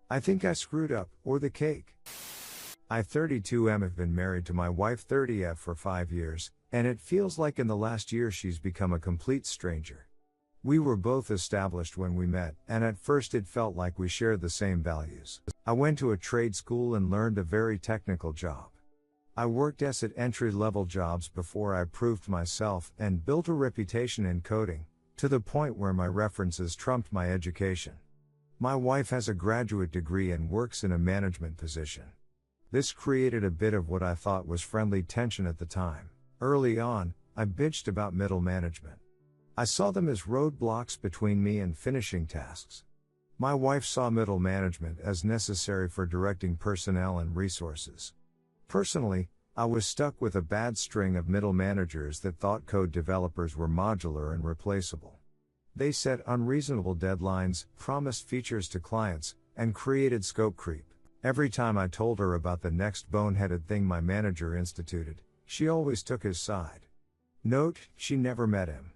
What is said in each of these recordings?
I think I screwed up, or the cake. I 32M have been married to my wife 30F for 5 years, and it feels like in the last year she's become a complete stranger. We were both established when we met, and at first it felt like we shared the same values. I went to a trade school and learned a very technical job. I worked at entry-level jobs before I proved myself and built a reputation in coding, to the point where my references trumped my education. My wife has a graduate degree and works in a management position. This created a bit of what I thought was friendly tension at the time. Early on, I bitched about middle management. I saw them as roadblocks between me and finishing tasks. My wife saw middle management as necessary for directing personnel and resources. Personally, I was stuck with a bad string of middle managers that thought code developers were modular and replaceable. They set unreasonable deadlines, promised features to clients, and created scope creep. Every time I told her about the next boneheaded thing my manager instituted, she always took his side. Note, she never met him.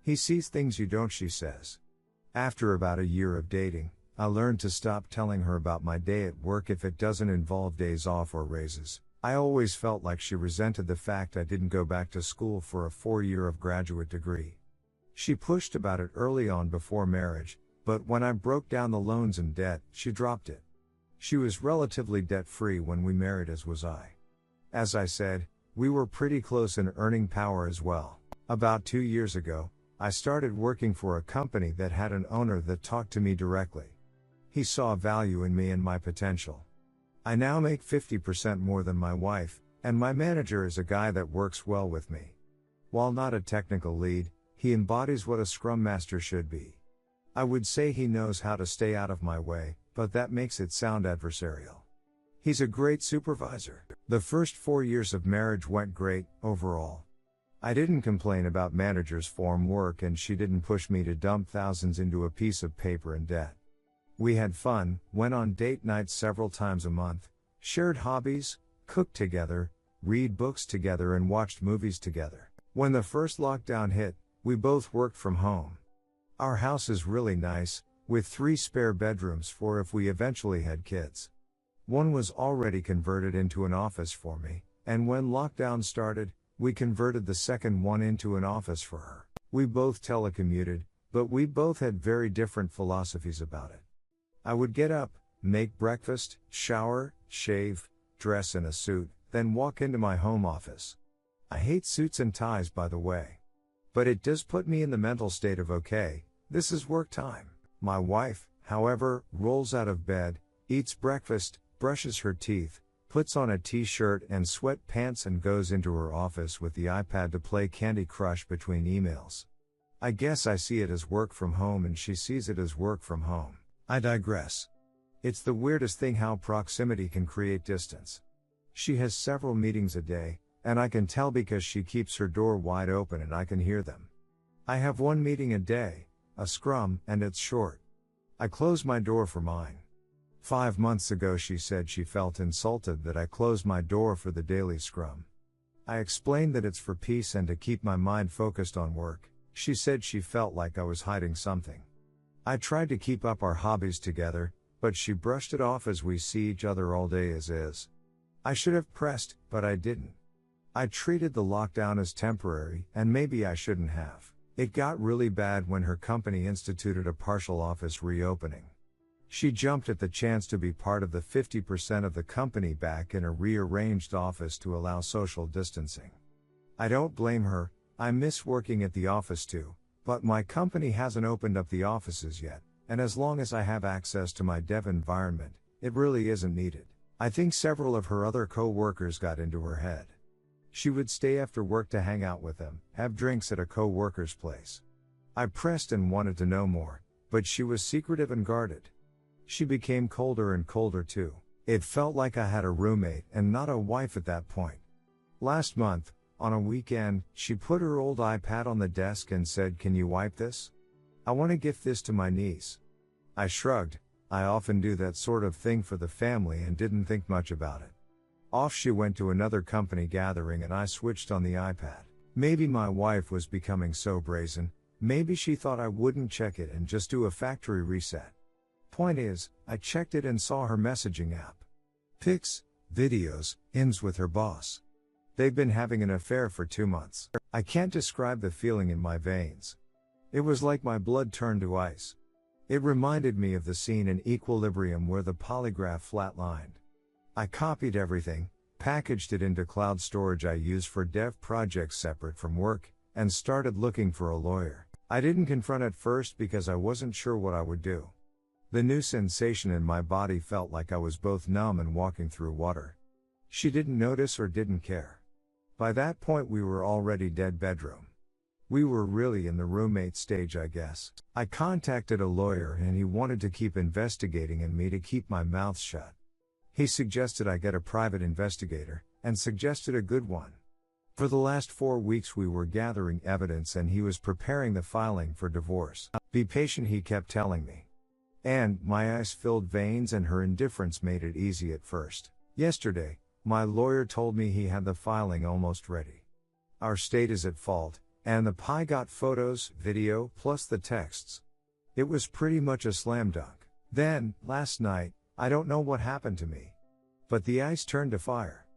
He sees things you don't, she says. After about a year of dating, I learned to stop telling her about my day at work if it doesn't involve days off or raises. I always felt like she resented the fact I didn't go back to school for a 4-year of graduate degree. She pushed about it early on before marriage, but when I broke down the loans and debt, she dropped it. She was relatively debt-free when we married, as was I. As I said, we were pretty close in earning power as well. About 2 years ago, I started working for a company that had an owner that talked to me directly. He saw value in me and my potential. I now make 50% more than my wife, and my manager is a guy that works well with me. While not a technical lead, he embodies what a Scrum Master should be. I would say he knows how to stay out of my way, but that makes it sound adversarial. He's a great supervisor. The first 4 years of marriage went great, overall. I didn't complain about manager's form work, and she didn't push me to dump thousands into a piece of paper and debt. We had fun, went on date nights several times a month, shared hobbies, cooked together, read books together and watched movies together. When the first lockdown hit, we both worked from home. Our house is really nice, with 3 spare bedrooms for if we eventually had kids. One was already converted into an office for me, and when lockdown started, we converted the second one into an office for her. We both telecommuted, but we both had very different philosophies about it. I would get up, make breakfast, shower, shave, dress in a suit, then walk into my home office. I hate suits and ties, by the way. But it does put me in the mental state of okay, this is work time. My wife, however, rolls out of bed, eats breakfast, brushes her teeth, puts on a t-shirt and sweatpants and goes into her office with the iPad to play Candy Crush between emails. I guess I see it as work from home and she sees it as work from home. I digress. It's the weirdest thing how proximity can create distance. She has several meetings a day, and I can tell because she keeps her door wide open and I can hear them. I have 1 meeting a day, a scrum, and it's short. I close my door for mine. 5 months ago she said she felt insulted that I closed my door for the daily scrum. I explained that it's for peace and to keep my mind focused on work. She said she felt like I was hiding something. I tried to keep up our hobbies together, but she brushed it off as we see each other all day as is. I should have pressed, but I didn't. I treated the lockdown as temporary, and maybe I shouldn't have. It got really bad when her company instituted a partial office reopening. She jumped at the chance to be part of the 50% of the company back in a rearranged office to allow social distancing. I don't blame her, I miss working at the office too. But my company hasn't opened up the offices yet, and as long as I have access to my dev environment, it really isn't needed. I think several of her other co-workers got into her head. She would stay after work to hang out with them, have drinks at a co-worker's place. I pressed and wanted to know more, but she was secretive and guarded. She became colder and colder too. It felt like I had a roommate and not a wife at that point. Last month, on a weekend, she put her old iPad on the desk and said, "Can you wipe this? I want to gift this to my niece." I shrugged. I often do that sort of thing for the family and didn't think much about it. Off she went to another company gathering and I switched on the iPad. Maybe my wife was becoming so brazen, maybe she thought I wouldn't check it and just do a factory reset. Point is, I checked it and saw her messaging app. Pics, videos, IMs with her boss. They've been having an affair for 2 months. I can't describe the feeling in my veins. It was like my blood turned to ice. It reminded me of the scene in Equilibrium where the polygraph flatlined. I copied everything, packaged it into cloud storage I use for dev projects separate from work, and started looking for a lawyer. I didn't confront at first because I wasn't sure what I would do. The new sensation in my body felt like I was both numb and walking through water. She didn't notice or didn't care. By that point we were already dead bedroom. We were really in the roommate stage, I guess. I contacted a lawyer and he wanted to keep investigating and me to keep my mouth shut. He suggested I get a private investigator, and suggested a good one. For the last 4 weeks we were gathering evidence and he was preparing the filing for divorce. Be patient, he kept telling me. And my ice-filled veins and her indifference made it easy at first. Yesterday, my lawyer told me he had the filing almost ready. Our state is at fault, and the PI got photos, video, plus the texts. It was pretty much a slam dunk. Then, last night, I don't know what happened to me. But the ice turned to fire.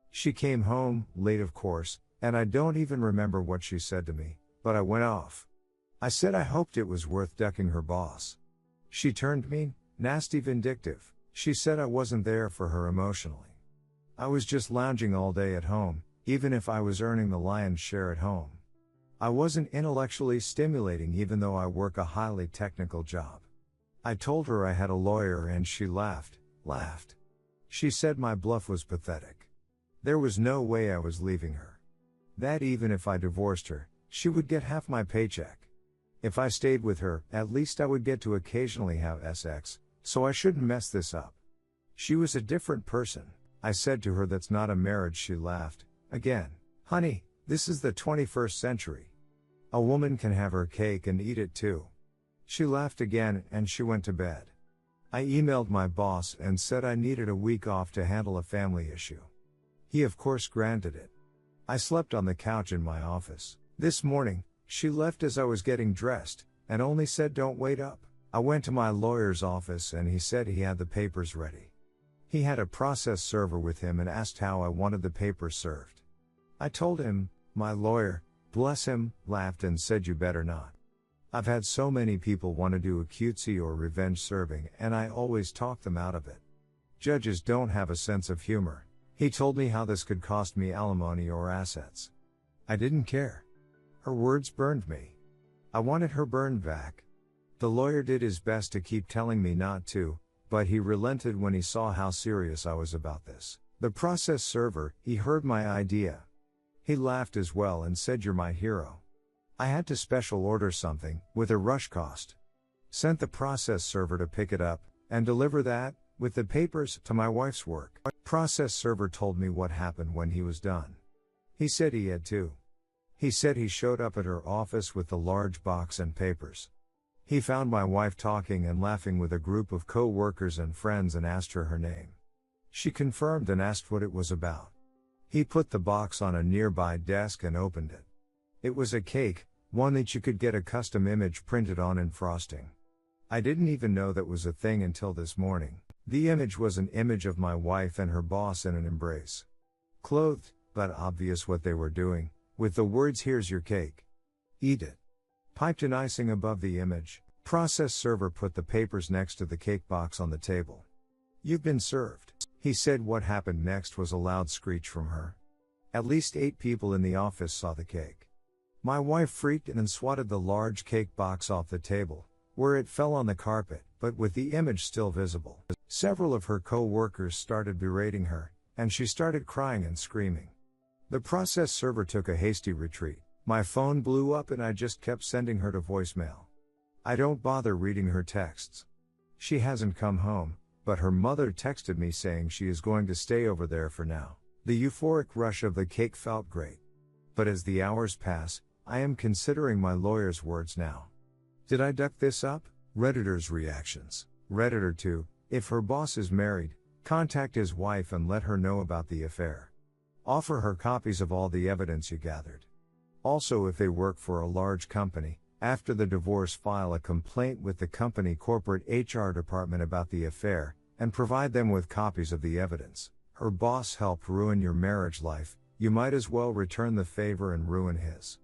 She came home, late of course, and I don't even remember what she said to me, but I went off. I said I hoped it was worth ducking her boss. She turned mean, nasty, vindictive. She said I wasn't there for her emotionally. I was just lounging all day at home, even if I was earning the lion's share at home. I wasn't intellectually stimulating even though I work a highly technical job. I told her I had a lawyer and she laughed. She said my bluff was pathetic. There was no way I was leaving her. That even if I divorced her, she would get half my paycheck. If I stayed with her, at least I would get to occasionally have sex, so I shouldn't mess this up. She was a different person. I said to her that's not a marriage. She laughed. Again. Honey, this is the 21st century. A woman can have her cake and eat it too. She laughed again and she went to bed. I emailed my boss and said I needed a week off to handle a family issue. He of course granted it. I slept on the couch in my office. This morning, she left as I was getting dressed, and only said don't wait up. I went to my lawyer's office and he said he had the papers ready. He had a process server with him and asked how I wanted the papers served. I told him. My lawyer, bless him, laughed and said you better not. I've had so many people want to do a cutesy or revenge serving and I always talk them out of it. Judges don't have a sense of humor. He told me how this could cost me alimony or assets. I didn't care. Her words burned me. I wanted her burned back. The lawyer did his best to keep telling me not to, but he relented when he saw how serious I was about this. The process server, he heard my idea. He laughed as well and said you're my hero. I had to special order something, with a rush cost. Sent the process server to pick it up, and deliver that, with the papers, to my wife's work. Process server told me what happened when he was done. He said he had to. He said he showed up at her office with the large box and papers. He found my wife talking and laughing with a group of co-workers and friends and asked her name. She confirmed and asked what it was about. He put the box on a nearby desk and opened it. It was a cake, one that you could get a custom image printed on in frosting. I didn't even know that was a thing until this morning. The image was an image of my wife and her boss in an embrace. Clothed, but obvious what they were doing, with the words here's your cake. Eat it. Piped in icing above the image, process server put the papers next to the cake box on the table. You've been served. He said what happened next was a loud screech from her. At least 8 people in the office saw the cake. My wife freaked and swatted the large cake box off the table, where it fell on the carpet, but with the image still visible. Several of her co-workers started berating her, and she started crying and screaming. The process server took a hasty retreat. My phone blew up and I just kept sending her to voicemail. I don't bother reading her texts. She hasn't come home, but her mother texted me saying she is going to stay over there for now. The euphoric rush of the cake felt great. But as the hours pass, I am considering my lawyer's words now. Did I duck this up? Redditors' reactions. Redditor 2, if her boss is married, contact his wife and let her know about the affair. Offer her copies of all the evidence you gathered. Also, if they work for a large company, After the divorce, file a complaint with the company corporate HR department about the affair, and provide them with copies of the evidence. Her boss helped ruin your marriage life, you might as well return the favor and ruin his.